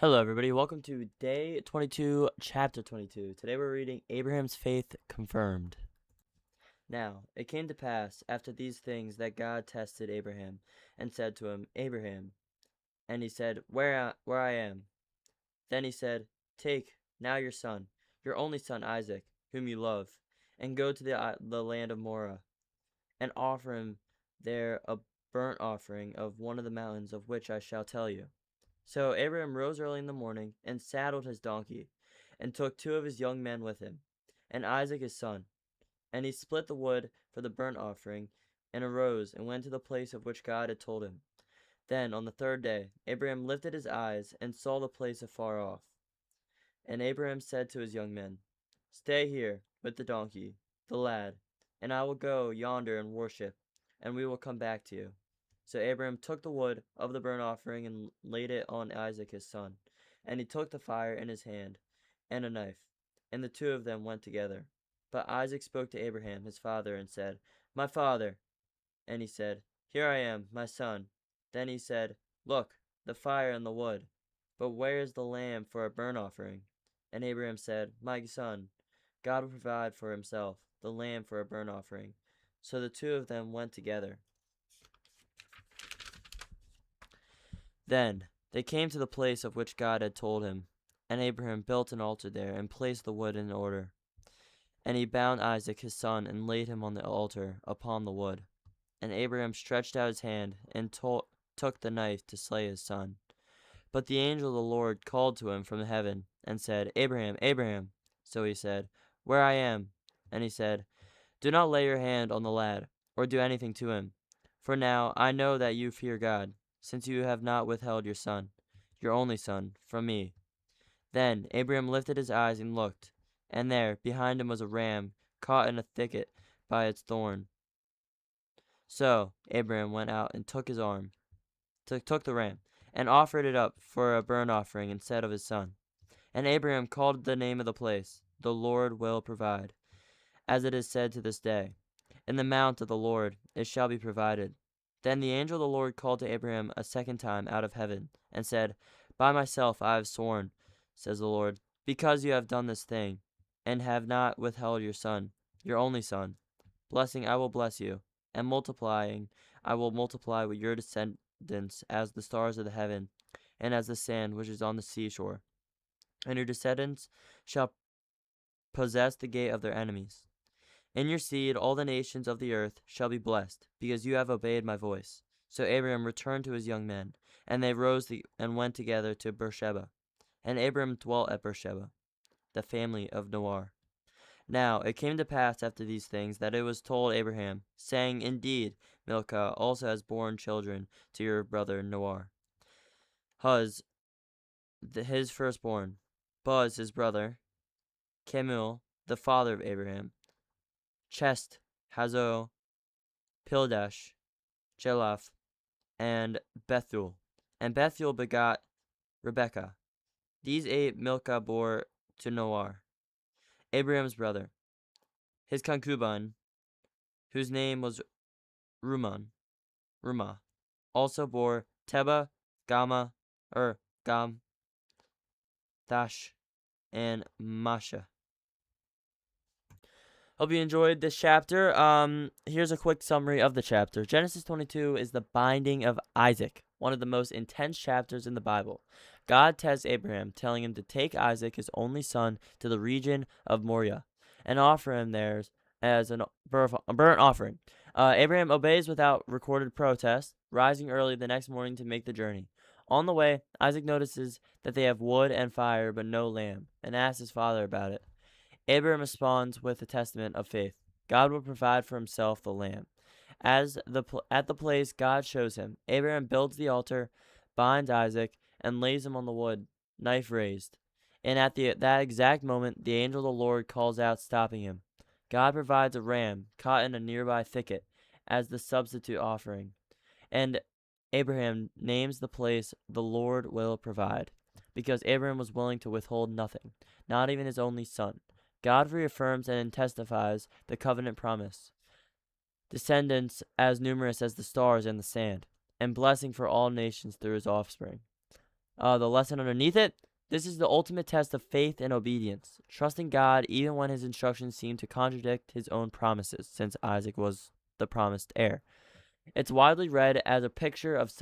Hello, everybody. Welcome to day 22, chapter 22. Today we're reading Abraham's Faith Confirmed. Now, it came to pass after these things that God tested Abraham and said to him, Abraham. And he said, Where I am. Then he said, Take now your son, your only son Isaac, whom you love, and go to the land of Moriah, and offer him there a burnt offering of one of the mountains of which I shall tell you. So Abraham rose early in the morning, and saddled his donkey, and took two of his young men with him, and Isaac his son. And he split the wood for the burnt offering, and arose, and went to the place of which God had told him. Then on the third day Abraham lifted his eyes, and saw the place afar off. And Abraham said to his young men, Stay here with the donkey, the lad, and I will go yonder and worship, and we will come back to you. So Abraham took the wood of the burnt offering and laid it on Isaac his son. And he took the fire in his hand, and a knife, and the two of them went together. But Isaac spoke to Abraham his father, and said, My father. And he said, Here I am, my son. Then he said, Look, the fire and the wood, but where is the lamb for a burnt offering? And Abraham said, My son, God will provide for himself the lamb for a burnt offering. So the two of them went together. Then they came to the place of which God had told him, and Abraham built an altar there, and placed the wood in order. And he bound Isaac his son, and laid him on the altar upon the wood. And Abraham stretched out his hand, and took the knife to slay his son. But the angel of the Lord called to him from heaven, and said, Abraham, Abraham. So he said, Where I am. And he said, Do not lay your hand on the lad, or do anything to him. For now I know that you fear God, since you have not withheld your son, your only son, from me. Then Abraham lifted his eyes and looked, and there behind him was a ram caught in a thicket by its thorn. So Abraham went out and took the ram, and offered it up for a burnt offering instead of his son. And Abraham called the name of the place, The Lord will provide, as it is said to this day, In the mount of the Lord it shall be provided. Then the angel of the Lord called to Abraham a second time out of heaven, and said, By myself I have sworn, says the Lord, because you have done this thing, and have not withheld your son, your only son. Blessing I will bless you, and multiplying I will multiply with your descendants as the stars of the heaven, and as the sand which is on the seashore. And your descendants shall possess the gate of their enemies. In your seed all the nations of the earth shall be blessed, because you have obeyed my voice. So Abraham returned to his young men, and they rose and went together to Beersheba. And Abraham dwelt at Beersheba, the family of Noah. Now it came to pass after these things that it was told Abraham, saying, Indeed, Milcah also has borne children to your brother Noah. Huz, his firstborn, Buz his brother, Kemuel, the father of Abraham, Chest, Hazo, Pildash, Jelaph, and Bethuel. And Bethuel begot Rebekah. These eight Milcah bore to Noah, Abraham's brother. His concubine, whose name was Rumah, also bore Teba, Gam, Thash, and Masha. Hope you enjoyed this chapter. Here's a quick summary of the chapter. Genesis 22 is the binding of Isaac, one of the most intense chapters in the Bible. God tests Abraham, telling him to take Isaac, his only son, to the region of Moriah and offer him there as a burnt offering. Abraham obeys without recorded protest, rising early the next morning to make the journey. On the way, Isaac notices that they have wood and fire but no lamb, and asks his father about it. Abraham responds with a testament of faith. God will provide for himself the lamb. At the place God shows him, Abraham builds the altar, binds Isaac, and lays him on the wood, knife raised. And at that exact moment, the angel of the Lord calls out, stopping him. God provides a ram caught in a nearby thicket as the substitute offering. And Abraham names the place The Lord will provide, because Abraham was willing to withhold nothing, not even his only son. God reaffirms and testifies the covenant promise, descendants as numerous as the stars and the sand, and blessing for all nations through his offspring. The lesson underneath it: this is the ultimate test of faith and obedience, trusting God even when his instructions seem to contradict his own promises, since Isaac was the promised heir. It's widely read as a picture of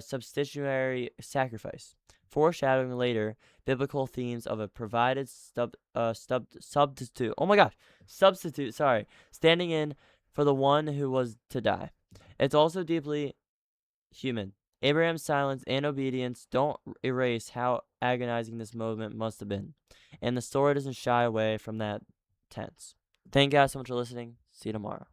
substitutionary sacrifice, foreshadowing later biblical themes of a provided substitute. Oh my gosh, substitute. Sorry, standing in for the one who was to die. It's also deeply human. Abraham's silence and obedience don't erase how agonizing this moment must have been, and the story doesn't shy away from that tense. Thank you guys so much for listening. See you tomorrow.